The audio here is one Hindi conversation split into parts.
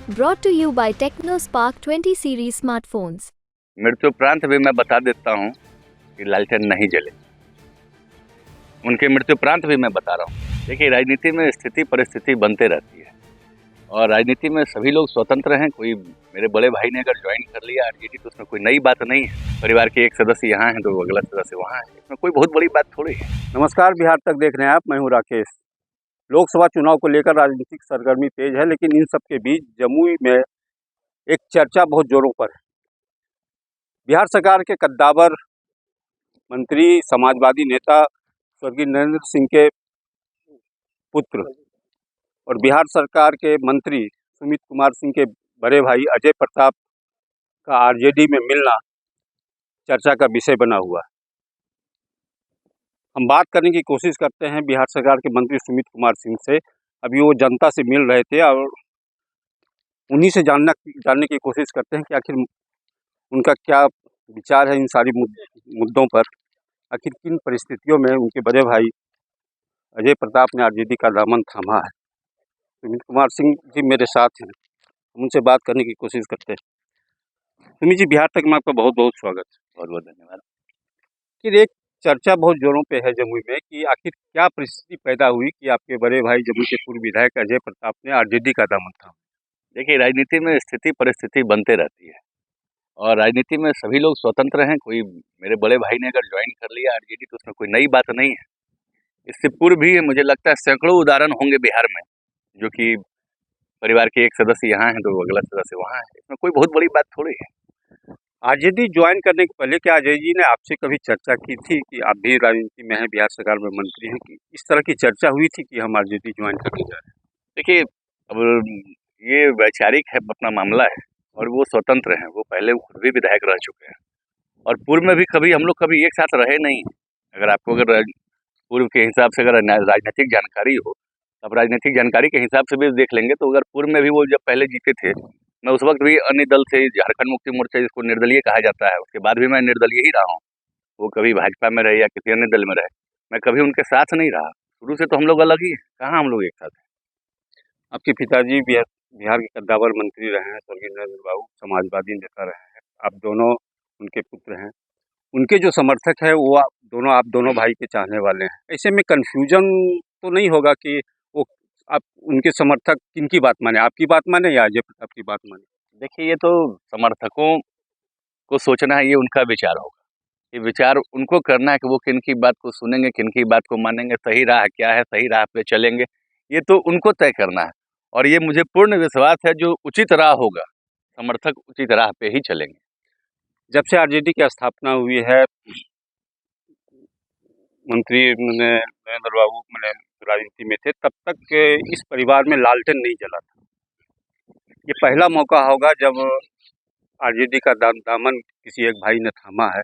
Brought to you by TechnoSpark 20 series smartphones. मृत्युपरांत भी मैं बता देता हूँ कि लालटेन नहीं जले। उनके मृत्युपरांत भी मैं बता रहा हूँ। देखिए, राजनीति में स्थिति परिस्थिति बनते रहती है और राजनीति में सभी लोग स्वतंत्र हैं। कोई मेरे बड़े भाई ने अगर ज्वाइन कर लिया आरजेडी तो उसमें कोई नई बात नहीं है। परिवार के एक सदस्य यहाँ हैं तो अगला सदस्य वहाँ है, इसमें कोई बहुत बड़ी बात थोड़ी है। नमस्कार, बिहार तक देख रहे हैं आप। मैं हूं राकेश। लोकसभा चुनाव को लेकर राजनीतिक सरगर्मी तेज है, लेकिन इन सब के बीच जमुई में एक चर्चा बहुत जोरों पर है। बिहार सरकार के कद्दावर मंत्री, समाजवादी नेता स्वर्गीय नरेंद्र सिंह के पुत्र और बिहार सरकार के मंत्री सुमित कुमार सिंह के बड़े भाई अजय प्रताप का आरजेडी में मिलना चर्चा का विषय बना हुआ है। हम बात करने की कोशिश करते हैं बिहार सरकार के मंत्री सुमित कुमार सिंह से। अभी वो जनता से मिल रहे थे और उन्हीं से जानने की कोशिश करते हैं कि आखिर उनका क्या विचार है इन सारी मुद्दों पर। आखिर किन परिस्थितियों में उनके बड़े भाई अजय प्रताप ने आरजेडी का दामन थामा है। सुमित कुमार सिंह जी मेरे साथ हैं, हम उनसे बात करने की कोशिश करते हैं। सुमित जी, बिहार तक में आपका बहुत बहुत स्वागत है। बहुत बहुत धन्यवाद। फिर एक चर्चा बहुत जोरों पे है जमुई में कि आखिर क्या परिस्थिति पैदा हुई कि आपके बड़े भाई जमुई के पूर्व विधायक अजय प्रताप ने आरजेडी का दामन थामा। देखिए, राजनीति में स्थिति परिस्थिति बनते रहती है और राजनीति में सभी लोग स्वतंत्र हैं। कोई मेरे बड़े भाई ने अगर ज्वाइन कर लिया आरजेडी तो उसमें कोई नई बात नहीं है। इससे पूर्व भी मुझे लगता है सैकड़ों उदाहरण होंगे बिहार में, जो कि परिवार के एक सदस्य यहाँ हैं तो अगला सदस्य वहाँ है, इसमें कोई बहुत बड़ी बात थोड़ी है। आरजेडी ज्वाइन करने के पहले क्या अजय जी ने आपसे कभी चर्चा की थी कि आप भी राजनीति में हैं, बिहार सरकार में मंत्री हैं, कि इस तरह की चर्चा हुई थी कि हम आरजेडी ज्वाइन करने जा रहे हैं? देखिए, अब ये वैचारिक है, अपना मामला है और वो स्वतंत्र हैं। वो पहले खुद भी विधायक रह चुके हैं और पूर्व में भी कभी हम लोग कभी एक साथ रहे नहीं। अगर आपको पूर्व के हिसाब से अगर राजनीतिक जानकारी हो, अब राजनीतिक जानकारी के हिसाब से भी देख लेंगे तो अगर पूर्व में भी वो जब पहले जीते थे, मैं उस वक्त भी अन्य दल से, झारखंड मुक्ति मोर्चा जिसको निर्दलीय कहा जाता है, उसके बाद भी मैं निर्दलीय ही रहा हूँ। वो कभी भाजपा में रहे या किसी अन्य दल में रहे, मैं कभी उनके साथ नहीं रहा। शुरू से तो हम लोग अलग ही हैं, कहाँ हम लोग एक साथ हैं। आपके पिताजी बिहार के कद्दावर मंत्री रहे हैं, स्वर्गीय नरेंद्र बाबू समाजवादी नेता रहे हैं, आप दोनों उनके पुत्र हैं। उनके जो समर्थक है वो आप दोनों भाई के चाहने वाले हैं। ऐसे में कन्फ्यूजन तो नहीं होगा कि वो आप उनके समर्थक किनकी बात माने, आपकी बात माने या अजय प्रताप की बात माने? देखिए, ये तो समर्थकों को सोचना है, ये उनका विचार होगा। ये विचार उनको करना है कि वो किन की बात को सुनेंगे, किन की बात को मानेंगे, सही राह क्या है, सही राह पे चलेंगे, ये तो उनको तय करना है। और ये मुझे पूर्ण विश्वास है जो उचित राह होगा, समर्थक उचित राह पे ही चलेंगे। जब से आरजेडी की स्थापना हुई है, मंत्री नरेंद्र बाबू मैंने राजनीति में थे, तब तक इस परिवार में लालटेन नहीं जला था। ये पहला मौका होगा जब आरजेडी का दामन किसी एक भाई ने थामा है।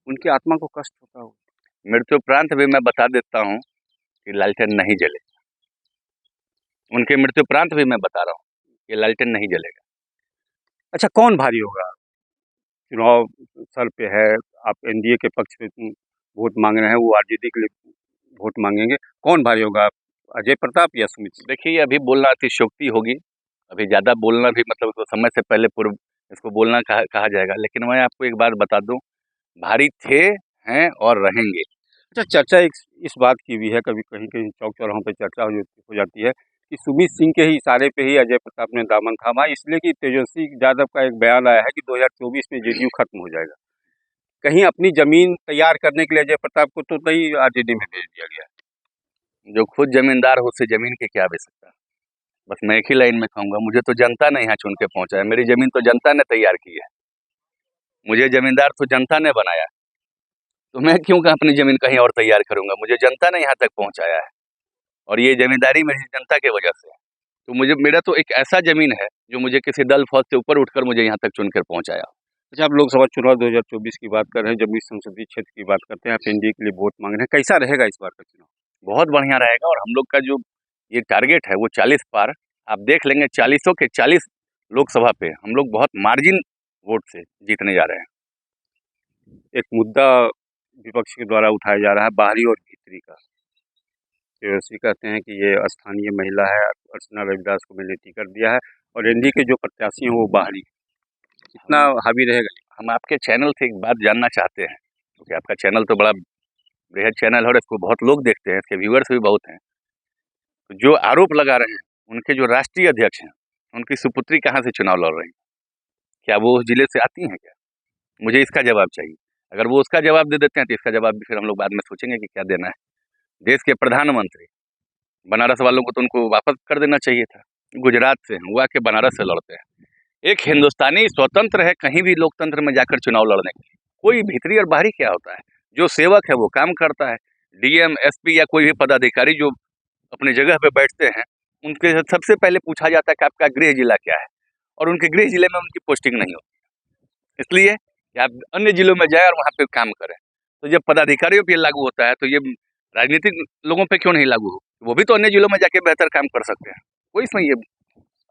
उनकी आत्मा को कष्ट होता होगा। मृत्युपरांत भी मैं बता देता हूँ कि लालटेन नहीं जलेगा। उनके मृत्युपरांत भी मैं बता रहा हूँ कि लालटेन नहीं जलेगा। अच्छा, कौन भारी होगा? चुनाव सर पे है, आप एनडीए के पक्ष में वोट मांग रहे हैं, वो आरजेडी के लिए वोट मांगेंगे। कौन भारी होगा, अजय प्रताप या सुमित सिंह? देखिए, अभी बोलना अतिशयोक्ति होगी, अभी ज़्यादा बोलना भी मतलब तो समय से पहले पूर्व इसको बोलना कहा जाएगा। लेकिन मैं आपको एक बात बता दूं, भारी थे, हैं और रहेंगे। अच्छा, चर्चा इस बात की भी है, कभी कहीं कहीं चौक चौराहों पर चर्चा हो जाती है कि सुमित सिंह के ही इशारे पे ही अजय प्रताप ने दामन थामा, इसलिए कि तेजस्वी यादव का एक बयान आया है कि 2024 में जेडीयू खत्म हो जाएगा। कहीं अपनी जमीन तैयार करने के लिए अजय प्रताप को तो नहीं आरजेडी में भेज दिया गया है? जो खुद जमींदार हो उससे जमीन की क्या आवश्यकता। बस मैं एक ही लाइन में कहूँगा, मुझे तो जनता ने यहाँ चुन के पहुँचाया। मेरी जमीन तो जनता ने तैयार की है, मुझे जमींदार तो जनता ने बनाया, तो मैं क्यों अपनी जमीन कहीं और तैयार करूँगा। मुझे जनता ने यहाँ तक पहुँचाया है और ये जमींदारी मेरी जनता की वजह से है। तो मेरा तो एक ऐसा जमीन है जो मुझे किसी दल फौज से ऊपर उठकर मुझे यहाँ तक चुनकर पहुँचाया। अच्छा, आप लोकसभा चुनाव 2024 की बात कर रहे हैं, जमुई संसदीय क्षेत्र की बात करते हैं, आप एनडीए के लिए वोट मांग रहे हैं। कैसा रहेगा इस बार का चुनाव? बहुत बढ़िया रहेगा और हम लोग का जो ये टारगेट है वो 40 पार, आप देख लेंगे 40 के 40 लोकसभा पे हम लोग बहुत मार्जिन वोट से जीतने जा रहे हैं। एक मुद्दा विपक्ष के द्वारा उठाया जा रहा है, बाहरी और भीतरी का। तेजस्वी कहते हैं कि ये स्थानीय महिला है, अर्चना रविदास को मैंने टिकट दिया है, और एनडीए के जो प्रत्याशी हैं वो बाहरी, कितना हावी रहेगा? हम आपके चैनल से एक बात जानना चाहते हैं, क्योंकि आपका चैनल तो बड़ा बृहद चैनल है और इसको बहुत लोग देखते हैं, इसके व्यूअर्स भी बहुत हैं। तो जो आरोप लगा रहे हैं, उनके जो राष्ट्रीय अध्यक्ष हैं, उनकी सुपुत्री कहाँ से चुनाव लड़ रही हैं? क्या वो उस जिले से आती हैं क्या? मुझे इसका जवाब चाहिए। अगर वो उसका जवाब दे देते हैं तो इसका जवाब भी फिर हम लोग बाद में सोचेंगे कि क्या देना है। देश के प्रधानमंत्री, बनारस वालों को तो उनको वापस कर देना चाहिए था। गुजरात से हैं, वो आके बनारस से लड़ते हैं। एक हिंदुस्तानी स्वतंत्र है कहीं भी लोकतंत्र में जाकर चुनाव लड़ने के लिए। कोई भीतरी और बाहरी क्या होता है? जो सेवक है वो काम करता है। डीएम, एसपी या कोई भी पदाधिकारी जो अपनी जगह पे बैठते हैं, उनके सबसे पहले पूछा जाता है कि आपका गृह जिला क्या है, और उनके गृह जिले में उनकी पोस्टिंग नहीं होती। इसलिए कि आप अन्य जिलों में जाए और वहाँ पे काम करें। तो जब पदाधिकारियों पे लागू होता है तो ये राजनीतिक लोगों पे क्यों नहीं लागू हो? वो भी तो अन्य जिलों में जाके बेहतर काम कर सकते हैं। कोई इसमें ये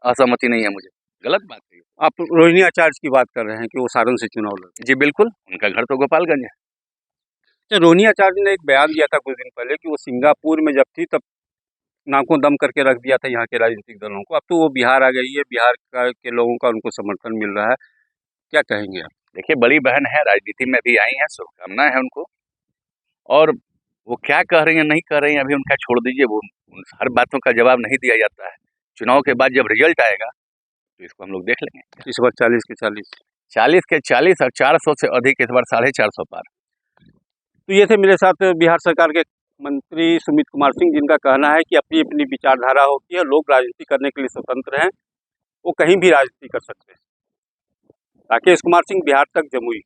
असहमति नहीं है मुझे, गलत बात है। आप रोहिणी आचार्य की बात कर रहे हैं कि वो सारण से चुनाव लड़े। जी बिल्कुल, उनका घर तो गोपालगंज है। तो रोहिणी आचार्य ने एक बयान दिया था कुछ दिन पहले कि वो सिंगापुर में जब थी तब नाकों दम करके रख दिया था यहाँ के राजनीतिक दलों को। अब तो वो बिहार आ गई है, बिहार के लोगों का उनको समर्थन मिल रहा है, क्या कहेंगे आप? देखिए, बड़ी बहन है, राजनीति में भी आई हैं, शुभकामनाएं हैं उनको। और वो क्या कह रही हैं, नहीं कह रही हैं, अभी उनका छोड़ दीजिए। वो हर बातों का जवाब नहीं दिया जाता है। चुनाव के बाद जब रिजल्ट आएगा तो इसको हम लोग देख लेंगे। इस बार 40 के 40 के 40 और 400 से अधिक, इस बार 450 पार। तो ये थे मेरे साथ बिहार सरकार के मंत्री सुमित कुमार सिंह, जिनका कहना है कि अपनी अपनी विचारधारा होती है, लोग राजनीति करने के लिए स्वतंत्र हैं, वो कहीं भी राजनीति कर सकते हैं। राकेश कुमार सिंह, बिहार तक, जमुई।